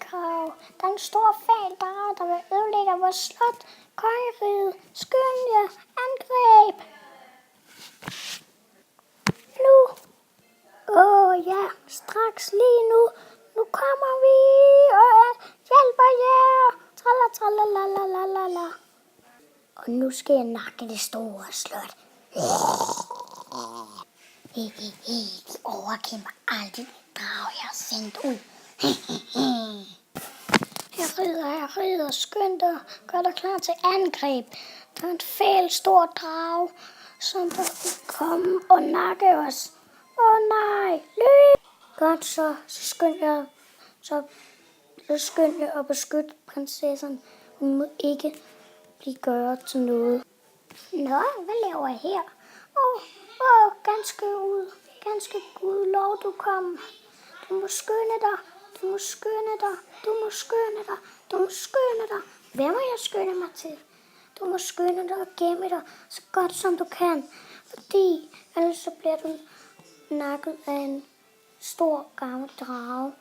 krav. Der er en stor fæl drage, der vil ødelægge vores slot. Kongeriget, skynd jer, angreb! Nu! Ja, straks lige nu. Nu kommer vi og hjælper jer! Tralla. Og nu skal jeg nakke det store slot. De overkæmper aldrig drage, jeg har sendt ud. Jeg rider, skynd dig, gør dig klar til angreb. Der er en fæl stor drage, som der vil komme og nakke os. Nej, løb! Godt, så skynd jer og beskyt prinsessen. Hun må ikke blive gjort til noget. Nå, hvad laver jeg her? Ganske Gud, lov du kom. Du må skynde dig. Hvad må jeg skynde mig til? Du må skynde dig og gemme dig så godt som du kan. Fordi ellers så bliver du nakket af en stor gammel drage.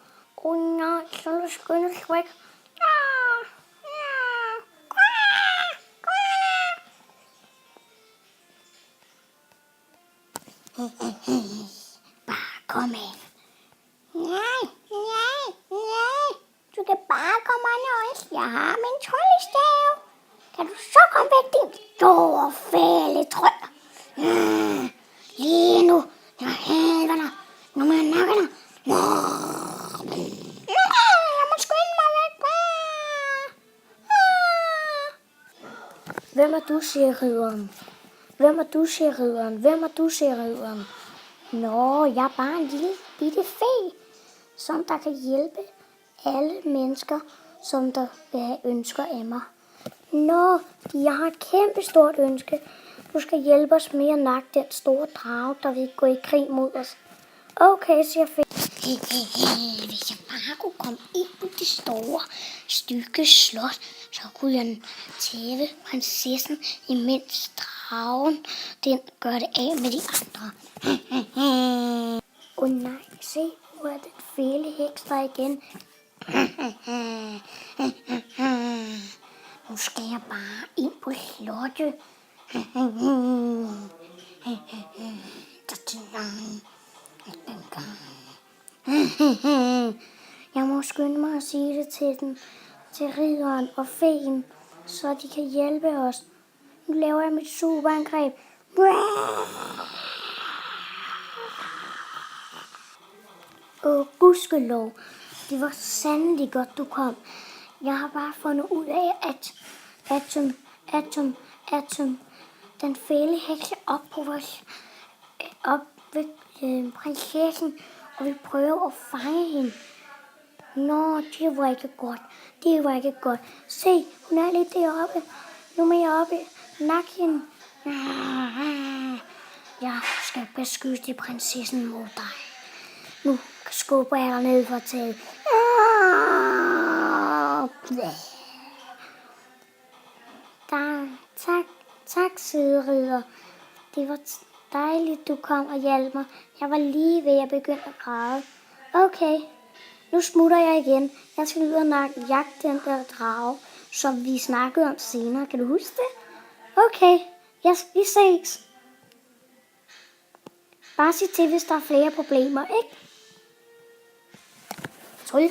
Nej, så vil du skynde dig væk. Bare kom ind. Nej. Du kan bare komme ind også. Jeg har min tryllestav. Kan du så komme væk, din store fæle tryl? Lige nu. Jeg hader dig. Nu må jeg nakke dig. Jeg må skynde mig væk. Hvem er du, siger ridderen? Nå, jeg er bare en lille bitte fe, som der kan hjælpe alle mennesker, som der vil have ønsker af mig. Nå, jeg har et kæmpe stort ønske. Du skal hjælpe os med at nakke den store drage, der vil gå i krig mod os. Okay, siger fe. Hvis jeg bare kunne komme ind på det store stykke slot, så kunne jeg tæve prinsessen, imens dragen, den gør det af med de andre. Nej, se, hvor er den fæle heks der igen. Nu skal jeg bare ind på slottet. Jeg må skynde mig at sige det til ridderen og feen, så de kan hjælpe os. Nu laver jeg mit superangreb. Gudskelov. Det var sandelig godt, du kom. Jeg har bare fundet ud af, at Atom, den fæle hekse op ved prinsessen, og vi prøver at fange hende. Nå, det var ikke godt. Se, hun er lidt deroppe. Nu må jeg oppe. Nak hende. Jeg skal beskytte prinsessen mod dig. Nu skubber jeg dig ned for taget. Tak, søde ridder. Det var dejligt, du kom og hjalp mig. Jeg var lige ved at begynde at græde. Okay, nu smutter jeg igen. Jeg skal ud og jagte den der drage, som vi snakkede om senere. Kan du huske det? Okay, vi ses. Bare sig til, hvis der er flere problemer, ikke? Tryl,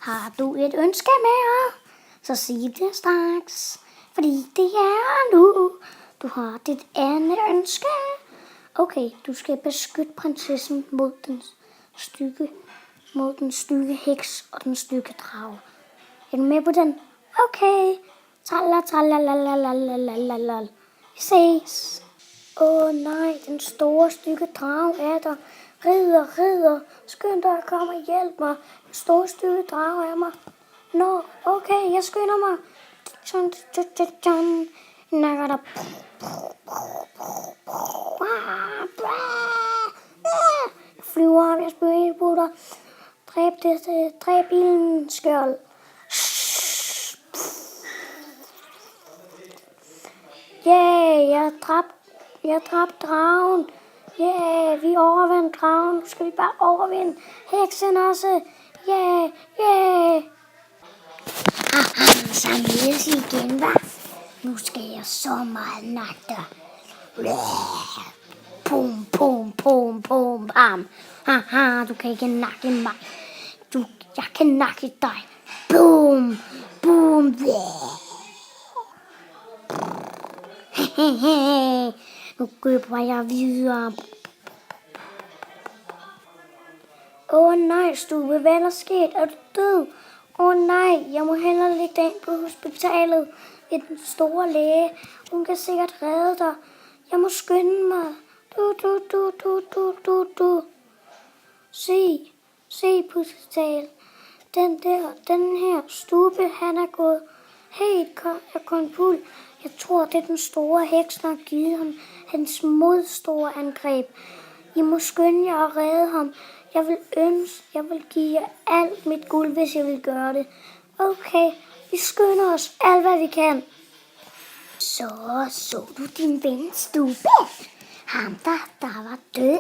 har du et ønske mere? Så sig det straks, fordi det er nu. Du har dit andet ønske. Okay, du skal beskytte prinsessen mod den stykke heks og den stykke drage. Er du med på den? Okay. Tralla. Vi ses. Nej, den store stykke drage er der. Ridder, skynd dig at komme og hjælpe mig. Den store stykke drage er mig. Nå, okay, jeg skynder mig. Nakker dig. Jeg flyver op, jeg spyrer helt på dig. Dræb bilen, skjold. Jeg dræbte dragen. Vi overvandt dragen. Nu skal vi bare overvinde heksen også. Yeah, yeah. Haha, så mødes I igen, hva? Nu skal jeg så meget nakke dig. Pum, pum, pum, pum, pam. Haha, du kan ikke nakke mig. Jeg kan nakke dig. Boom, boom, nu køber jeg videre. Nej, Stube, hvad er der sket? Er du død? Nej, jeg må hellere lægge dig ind på hospitalet. Det er den store læge. Hun kan sikkert redde dig. Jeg må skynde mig. Du. Se på hospitalet. Den her Stube, han er gået helt af konfuld. Jeg tror, det er den store heks, der har givet ham hans modstore angreb. I må skynde jer at redde ham. Jeg vil give jer alt mit guld, hvis jeg vil gøre det. Okay, vi skynder os alt, hvad vi kan. Så du din ven Stube? Ham, der var død?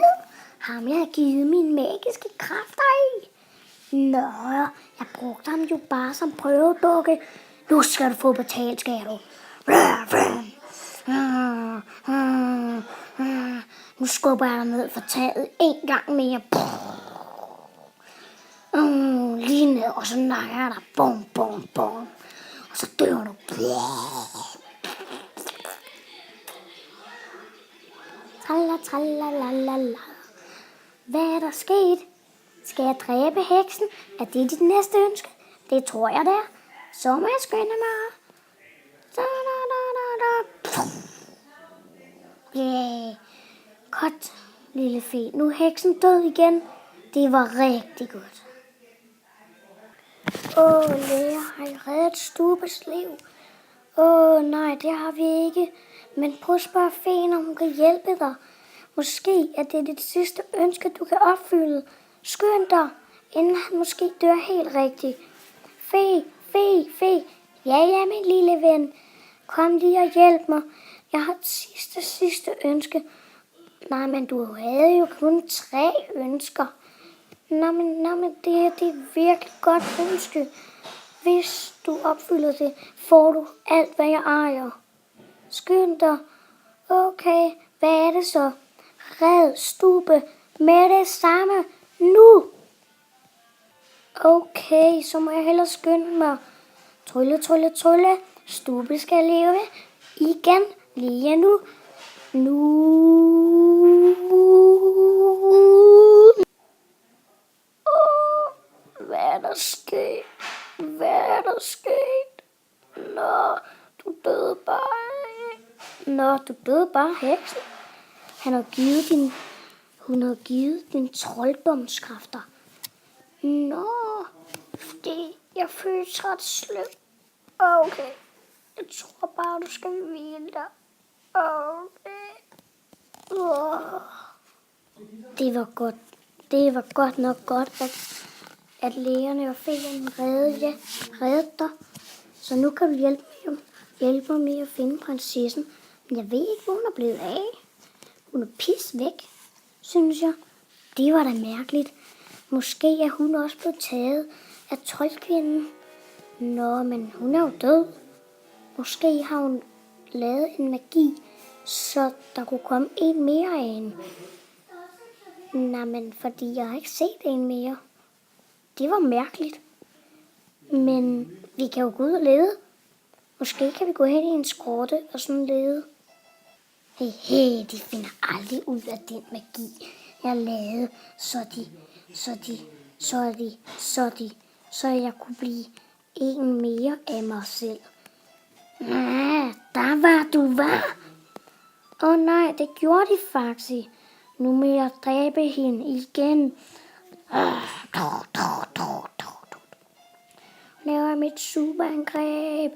Ham, jeg har givet mine magiske kræfter i? Nå, jeg brugte ham jo bare som prøvedukke. Nu skal du få betalt, skal du. Nu skubber jeg dig ned for taget en gang mere. Lige ned, og så nakker jeg dig. Bum, bum, bum. Og så dør du. Tralalala. Hvad er der sket? Skal jeg dræbe heksen? Er det dit næste ønske? Det tror jeg, det er. Så må jeg skynde mig. Yeah. Godt, lille fe. Nu er heksen død igen. Det var rigtig godt. Læger, har I reddet Stubes liv? Nej, det har vi ikke. Men prøv at spørge feen, om hun kan hjælpe dig. Måske er det dit sidste ønske, du kan opfylde. Skynd dig, inden han måske dør helt rigtigt. Fe. Ja, min lille ven. Kom lige og hjælp mig. Jeg har et sidste ønske. Nej, men du havde jo kun 3 ønsker. Nå, men det er virkelig godt ønske. Hvis du opfylder det, får du alt, hvad jeg ejer. Skynd dig. Okay, hvad er det så? Red Stube med det samme nu. Okay, så må jeg hellere skynde mig. Trylle. Stube skal leve igen lige nu. Hvad er der sket? Nå, du døde bare, heksen. Hun havde givet dine trolddomskræfter. Nå, fordi jeg føles ret slemt. Okay, jeg tror bare, du skal hvile dig. Okay. Det var godt nok godt, at lægerne og fælen reddede dig. Så nu kan du hjælpe mig med at finde prinsessen. Men jeg ved ikke, hvor hun er blevet af. Hun er pis væk, synes jeg. Det var da mærkeligt. Måske er hun også blevet taget af troldkvinden. Nå, men hun er jo død. Måske har hun lavet en magi, så der kunne komme en mere af hende. Nej, men fordi jeg har ikke set en mere. Det var mærkeligt. Men vi kan jo gå ud og lede. Måske kan vi gå hen i en skrotte og sådan lede. Hey, de finder aldrig ud af den magi, jeg lavede, så jeg kunne blive en mere af mig selv. Der var du, var. Nej, det gjorde de faktisk. Nu må jeg dræbe hende igen. Laver mit superangreb.